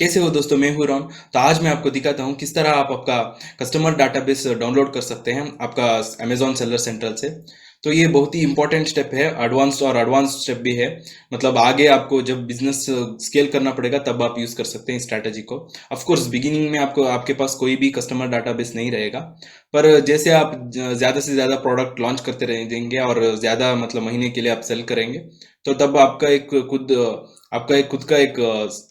कैसे हो दोस्तों, मैं हूं रॉन। तो आज मैं आपको दिखाता हूं किस तरह आप आपका कस्टमर डाटाबेस डाउनलोड कर सकते हैं आपका अमेजॉन सेलर सेंट्रल से। तो ये बहुत ही इंपॉर्टेंट स्टेप है, एडवांस्ड और एडवांस स्टेप भी है। मतलब आगे आपको जब बिजनेस स्केल करना पड़ेगा तब आप यूज कर सकते हैं इस स्ट्रैटेजी को। ऑफ कोर्स बिगिनिंग में आपको आपके पास कोई भी कस्टमर डाटाबेस नहीं रहेगा, पर जैसे आप ज्यादा से ज्यादा प्रोडक्ट लॉन्च करते रहेंगे और ज्यादा मतलब महीने के लिए आप सेल करेंगे, तो तब आपका एक खुद का एक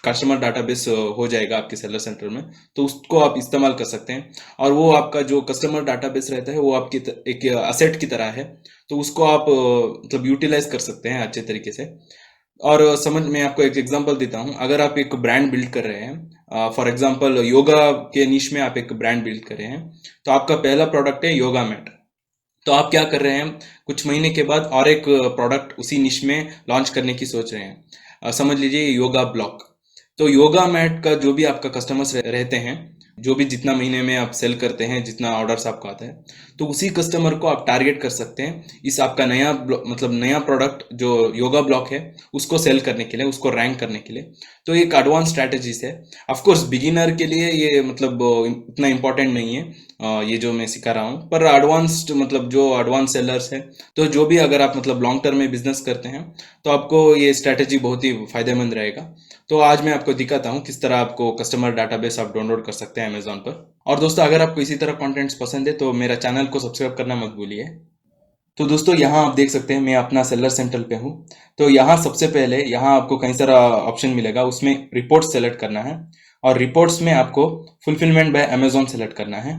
कस्टमर डाटाबेस हो जाएगा आपके सेलर सेंटर में। तो उसको आप इस्तेमाल कर सकते हैं। और वो आपका जो कस्टमर डाटाबेस रहता है वो आपकी एक असेट की तरह है। तो उसको आप मतलब यूटिलाइज कर सकते हैं अच्छे तरीके से। और समझ मैं आपको एक एग्जांपल देता हूँ। अगर आप एक ब्रांड बिल्ड कर रहे हैं, फॉर एग्जांपल योगा के निश में आप एक ब्रांड बिल्ड कर रहे हैं, तो आपका पहला प्रोडक्ट है योगा मैट। तो आप क्या कर रहे हैं, कुछ महीने के बाद और एक प्रोडक्ट उसी निश में लॉन्च करने की सोच रहे हैं। समझ लीजिए योगा ब्लॉक। तो योगा मैट का जो भी आपका कस्टमर्स रहते हैं, जो भी जितना महीने में आप सेल करते हैं, जितना ऑर्डर्स आपको आता है, तो उसी कस्टमर को आप टारगेट कर सकते हैं इस आपका मतलब नया प्रोडक्ट जो योगा ब्लॉक है उसको सेल करने के लिए, उसको रैंक करने के लिए। तो एक एडवांस स्ट्रैटेजीज है। ऑफ कोर्स बिगिनर के लिए ये मतलब इतना इंपॉर्टेंट नहीं है, ये जो मैं सिखा रहा हूँ। पर एडवांस्ड मतलब जो एडवांस सेलर्स है, तो जो भी अगर आप मतलब लॉन्ग टर्म में बिजनेस करते हैं, तो आपको ये स्ट्रैटेजी बहुत ही फायदेमंद रहेगा। तो आज मैं आपको दिखाता हूँ किस तरह आपको कस्टमर डाटाबेस आप डाउनलोड कर सकते हैं अमेजोन पर। और दोस्तों, अगर आपको इसी तरह कंटेंट्स पसंद है तो मेरा चैनल को सब्सक्राइब करना मत भूलिए। तो दोस्तों, यहाँ आप देख सकते हैं मैं अपना सेलर सेंटर पे हूँ। तो यहाँ सबसे पहले यहाँ आपको कई सारा ऑप्शन मिलेगा, उसमें रिपोर्ट सेलेक्ट करना है। और रिपोर्ट्स में आपको फुलफिलमेंट बाय अमेजोन सेलेक्ट करना है।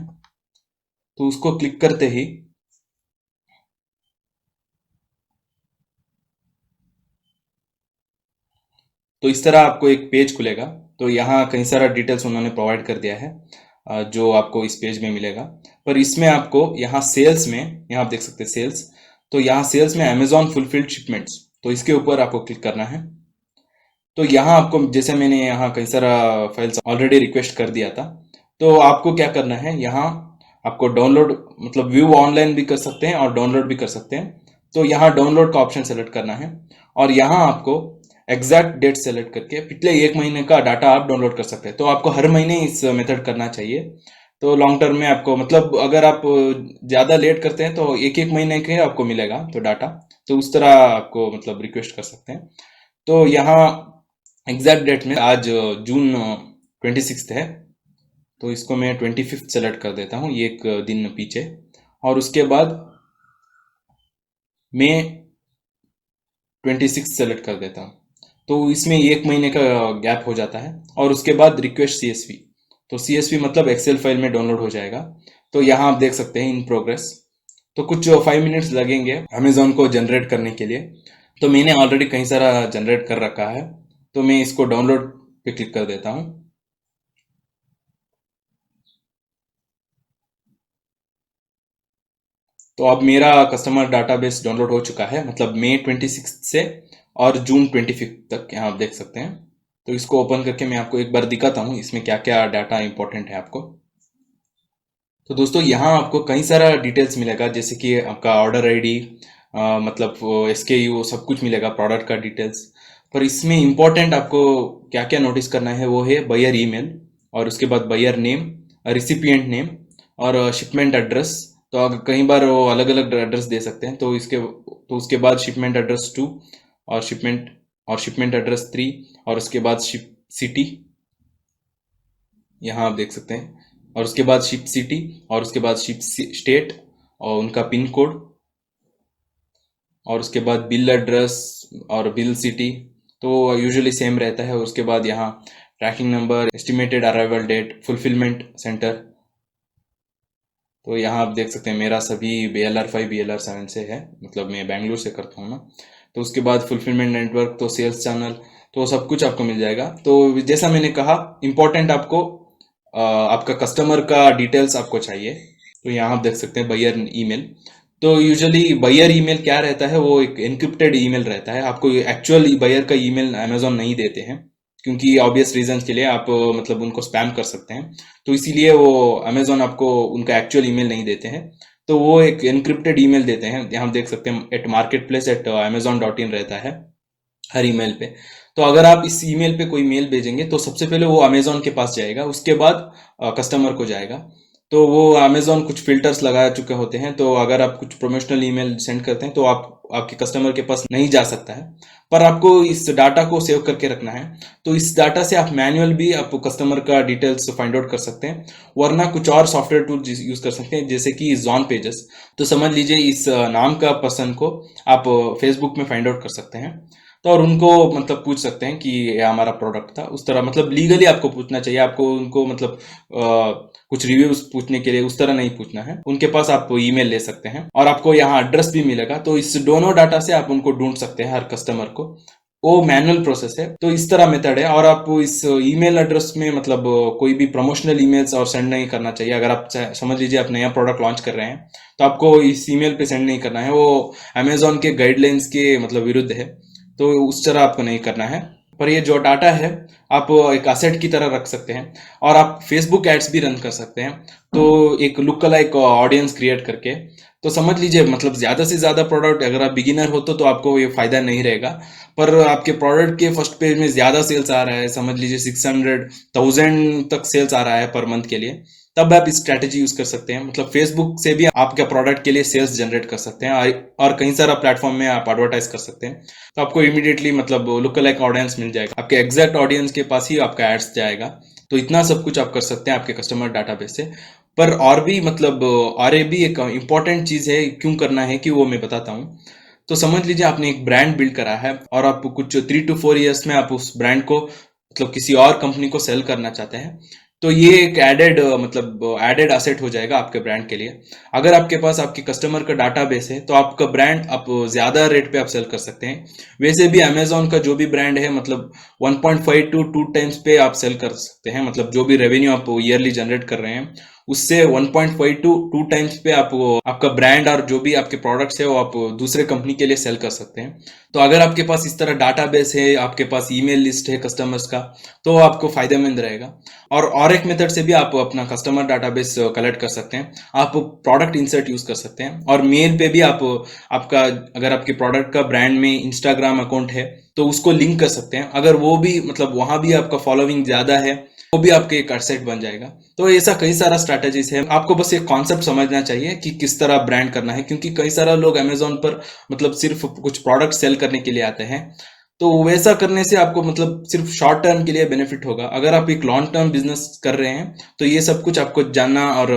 तो उसको क्लिक करते ही तो इस तरह आपको एक पेज खुलेगा। तो यहाँ कई सारा डिटेल्स उन्होंने प्रोवाइड कर दिया है, जो आपको इस पेज में मिलेगा। पर इसमें आपको यहाँ सेल्स में, यहाँ आप देख सकते हैं सेल्स। तो यहाँ सेल्स में अमेजॉन फुलफिल्ड शिपमेंट्स, तो इसके ऊपर आपको क्लिक करना है। तो यहाँ आपको, जैसे मैंने यहाँ कई सारा फाइल्स ऑलरेडी रिक्वेस्ट कर दिया था, तो आपको क्या करना है, यहाँ आपको डाउनलोड मतलब व्यू ऑनलाइन भी कर सकते हैं और डाउनलोड भी कर सकते हैं। तो यहाँ डाउनलोड का ऑप्शन सेलेक्ट करना है। और यहाँ आपको एग्जैक्ट डेट सेलेक्ट करके पिछले एक महीने का डाटा आप डाउनलोड कर सकते हैं। तो आपको हर महीने इस मेथड करना चाहिए। तो लॉन्ग टर्म में आपको मतलब अगर आप ज़्यादा लेट करते हैं तो एक एक महीने के आपको मिलेगा तो डाटा। तो उस तरह आपको मतलब रिक्वेस्ट कर सकते हैं। तो यहाँ एग्जैक्ट डेट में आज जून 26 है, तो इसको मैं 25 सेलेक्ट कर देता हूँ, एक दिन पीछे। और उसके बाद मैं 26 सेलेक्ट कर देता हूँ। तो इसमें एक महीने का गैप हो जाता है। और उसके बाद रिक्वेस्ट सीएसवी। तो सीएसवी मतलब एक्सेल फाइल में डाउनलोड हो जाएगा। तो यहाँ आप देख सकते हैं इन प्रोग्रेस। तो कुछ 5 मिनट्स लगेंगे अमेजोन को जनरेट करने के लिए। तो मैंने ऑलरेडी कहीं सारा जनरेट कर रखा है, तो मैं इसको डाउनलोड पे क्लिक कर देता हूँ। तो अब मेरा कस्टमर डाटाबेस डाउनलोड हो चुका है, मतलब मई 26 से और जून 25 तक, यहाँ आप देख सकते हैं। तो इसको ओपन करके मैं आपको एक बार दिखाता हूँ इसमें क्या क्या डाटा इंपॉर्टेंट है आपको। तो दोस्तों, यहाँ आपको कई सारा डिटेल्स मिलेगा, जैसे कि आपका ऑर्डर आईडी, मतलब एसकेयू, सब कुछ मिलेगा, प्रोडक्ट का डिटेल्स। पर इसमें इंपॉर्टेंट आपको क्या क्या नोटिस करना है वो है बायर ईमेल, और उसके बाद बायर नेम, रिसिपिएंट नेम, और शिपमेंट एड्रेस। तो कई बार वो अलग अलग एड्रेस दे सकते हैं, तो उसके बाद शिपमेंट एड्रेस 2, और शिपमेंट एड्रेस 3, और उसके बाद शिप सिटी, यहाँ आप देख सकते हैं। और उसके बाद शिप सिटी, और उसके बाद शिप स्टेट, और उनका पिन कोड, और उसके बाद बिल एड्रेस और बिल सिटी, तो यूजुअली सेम रहता है। उसके बाद यहाँ tracking number, estimated arrival date, fulfilment centre. तो यहाँ आप देख सकते हैं मेरा सभी BLR5 BLR7 से है, मतलब मैं बेंगलुरु से करता हूँ ना। तो उसके बाद फुलफिलमेंट नेटवर्क, तो सेल्स चैनल, तो सब कुछ आपको मिल जाएगा। तो जैसा मैंने कहा, इंपॉर्टेंट आपको आपका कस्टमर का डिटेल्स आपको चाहिए। तो यहाँ आप देख सकते हैं बायर ईमेल। तो यूजुअली बायर ईमेल क्या रहता है, वो एक एन्क्रिप्टेड ईमेल रहता है। आपको एक्चुअल बायर का ईमेल अमेजोन नहीं देते हैं, क्योंकि ऑब्वियस रीजंस के लिए आप मतलब उनको स्पैम कर सकते हैं। तो इसीलिए वो अमेजोन आपको उनका एक्चुअल ईमेल नहीं देते हैं। तो वो एक एन्क्रिप्टेड ईमेल देते हैं। यहाँ आप देख सकते हैं @marketplace@amazon.in रहता है हर ईमेल पे। तो अगर आप इस ईमेल पे कोई मेल भेजेंगे तो सबसे पहले वो अमेजोन के पास जाएगा, उसके बाद कस्टमर को जाएगा। तो वो अमेजोन कुछ फिल्टर्स लगा चुके होते हैं, तो अगर आप कुछ प्रोमोशनल ईमेल सेंड करते हैं तो आप आपके कस्टमर के पास नहीं जा सकता है। पर आपको इस डाटा को सेव करके रखना है। तो इस डाटा से आप मैनुअल भी आप कस्टमर का डिटेल्स फाइंड आउट कर सकते हैं, वरना कुछ और सॉफ्टवेयर टूल यूज कर सकते हैं जैसे कि जॉन पेजेस। तो समझ लीजिए इस नाम का पर्सन को आप फेसबुक में फाइंड आउट कर सकते हैं। तो और उनको मतलब पूछ सकते हैं कि ये हमारा प्रोडक्ट था, उस तरह मतलब लीगली आपको पूछना चाहिए। आपको उनको मतलब कुछ रिव्यूज पूछने के लिए उस तरह नहीं पूछना है। उनके पास आप ईमेल ले सकते हैं और आपको यहाँ एड्रेस भी मिलेगा। तो इस दोनों डाटा से आप उनको ढूंढ सकते हैं, हर कस्टमर को। वो मैनुअल प्रोसेस है, तो इस तरह मेथड है। और आप इस ईमेल एड्रेस में मतलब कोई भी प्रमोशनल ईमेल्स और सेंड नहीं करना चाहिए। अगर आप समझ लीजिए आप नया प्रोडक्ट लॉन्च कर रहे हैं तो आपको इस ईमेल पे सेंड नहीं करना है, वो अमेजोन के गाइडलाइंस के मतलब विरुद्ध है। तो उस तरह आपको नहीं करना है। पर ये जो डाटा है आप एक असेट की तरह रख सकते हैं, और आप फेसबुक एड्स भी रन कर सकते हैं। तो एक लुक अलाइक ऑडियंस क्रिएट करके, तो समझ लीजिए मतलब ज्यादा से ज्यादा प्रोडक्ट, अगर आप बिगिनर हो तो आपको ये फायदा नहीं रहेगा। पर आपके प्रोडक्ट के फर्स्ट पेज में ज्यादा सेल्स आ रहा है, समझ लीजिए 600,000 तक सेल्स आ रहा है पर मंथ के लिए, तब आप इस स्ट्रैटेजी यूज कर सकते हैं। मतलब फेसबुक से भी आपके प्रोडक्ट के लिए सेल्स जनरेट कर सकते हैं, और कई सारा प्लेटफॉर्म में आप एडवर्टाइज कर सकते हैं। तो आपको इमीडिएटली मतलब लुक अलाइक ऑडियंस मिल जाएगा, आपके एग्जैक्ट ऑडियंस के पास ही आपका एड्स जाएगा। तो इतना सब कुछ आप कर सकते हैं आपके कस्टमर डाटाबेस से। पर और भी मतलब और ये भी एक इंपॉर्टेंट चीज है, क्यों करना है कि वो मैं बताता हूँ। तो समझ लीजिए आपने एक ब्रांड बिल्ड करा है और आप कुछ 3 to 4 years में आप उस ब्रांड को मतलब किसी और कंपनी को सेल करना चाहते हैं। तो ये एक एडेड मतलब एडेड असेट हो जाएगा आपके ब्रांड के लिए। अगर आपके पास आपके कस्टमर का डाटाबेस है तो आपका ब्रांड आप ज्यादा रेट पे आप सेल कर सकते हैं। वैसे भी अमेजोन का जो भी ब्रांड है मतलब 1.5 to 2 टाइम्स पे आप सेल कर सकते हैं। मतलब जो भी रेवेन्यू आप ईयरली जनरेट कर रहे हैं उससे 1.5 to 2 टाइम्स पे आप आपका ब्रांड और जो भी आपके प्रोडक्ट्स है वो आप दूसरे कंपनी के लिए सेल कर सकते हैं। तो अगर आपके पास इस तरह डाटाबेस है, आपके पास ईमेल लिस्ट है कस्टमर्स का, तो आपको फायदेमंद रहेगा। और एक मेथड से भी आप अपना कस्टमर डाटाबेस कलेक्ट कर सकते हैं। आप प्रोडक्ट इंसर्ट यूज कर सकते हैं, और मेल पे भी आप आपका अगर आपके प्रोडक्ट का ब्रांड में इंस्टाग्राम अकाउंट है तो उसको लिंक कर सकते हैं। अगर वो भी मतलब वहां भी आपका फॉलोइंग ज्यादा है, वो भी आपके एक एसेट बन जाएगा। तो ऐसा कई सारा स्ट्रैटेजीज है, आपको बस एक कॉन्सेप्ट समझना चाहिए कि किस तरह ब्रांड करना है। क्योंकि कई सारा लोग अमेजोन पर मतलब सिर्फ कुछ प्रोडक्ट सेल करने के लिए आते हैं, तो वैसा करने से आपको मतलब सिर्फ शॉर्ट टर्म के लिए बेनिफिट होगा। अगर आप एक लॉन्ग टर्म बिजनेस कर रहे हैं तो ये सब कुछ आपको जानना और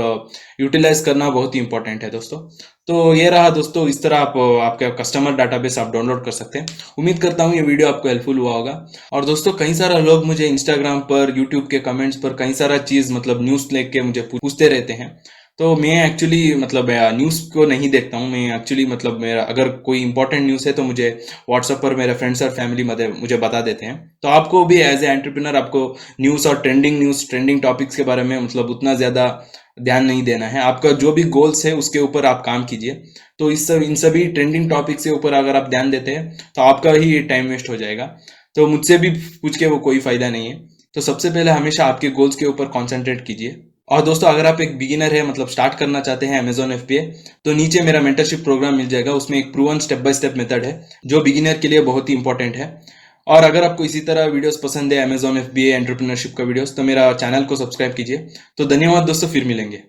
यूटिलाइज करना बहुत ही इंपॉर्टेंट है दोस्तों। तो ये रहा दोस्तों, इस तरह आप आपके कस्टमर डाटाबेस आप डाउनलोड कर सकते हैं। उम्मीद करता हूँ ये वीडियो आपको हेल्पफुल हुआ होगा। और दोस्तों कई सारा लोग मुझे इंस्टाग्राम पर, यूट्यूब के कमेंट्स पर कई सारा चीज मतलब न्यूज लेके मुझे पूछते रहते हैं। तो मैं एक्चुअली मतलब न्यूज़ को नहीं देखता हूँ। मैं एक्चुअली मतलब मेरा अगर कोई इंपॉर्टेंट न्यूज़ है तो मुझे व्हाट्सएप पर मेरे फ्रेंड्स और फैमिली मुझे बता देते हैं। तो आपको भी एज ए एंटरप्रेन्योर आपको न्यूज़ और ट्रेंडिंग टॉपिक्स के बारे में मतलब उतना ज़्यादा ध्यान नहीं देना है। आपका जो भी गोल्स है उसके ऊपर आप काम कीजिए। तो इन सभी ट्रेंडिंग टॉपिक्स के ऊपर अगर आप ध्यान देते हैं तो आपका ही टाइम वेस्ट हो जाएगा। तो मुझसे भी पूछ के वो कोई फायदा नहीं है। तो सबसे पहले हमेशा आपके गोल्स के ऊपर कॉन्सेंट्रेट कीजिए। और दोस्तों अगर आप एक बिगिनर है मतलब स्टार्ट करना चाहते हैं अमेजोन एफबीए, तो नीचे मेरा मेंटरशिप प्रोग्राम मिल जाएगा। उसमें एक proven step by step method है जो बिगिनर के लिए बहुत ही इंपॉर्टेंट है। और अगर आपको इसी तरह वीडियोस पसंद है अमेजोन एफबीए एंटरप्रेन्योरशिप का वीडियोस, तो मेरा चैनल को सब्सक्राइब कीजिए। तो धन्यवाद दोस्तों, फिर मिलेंगे।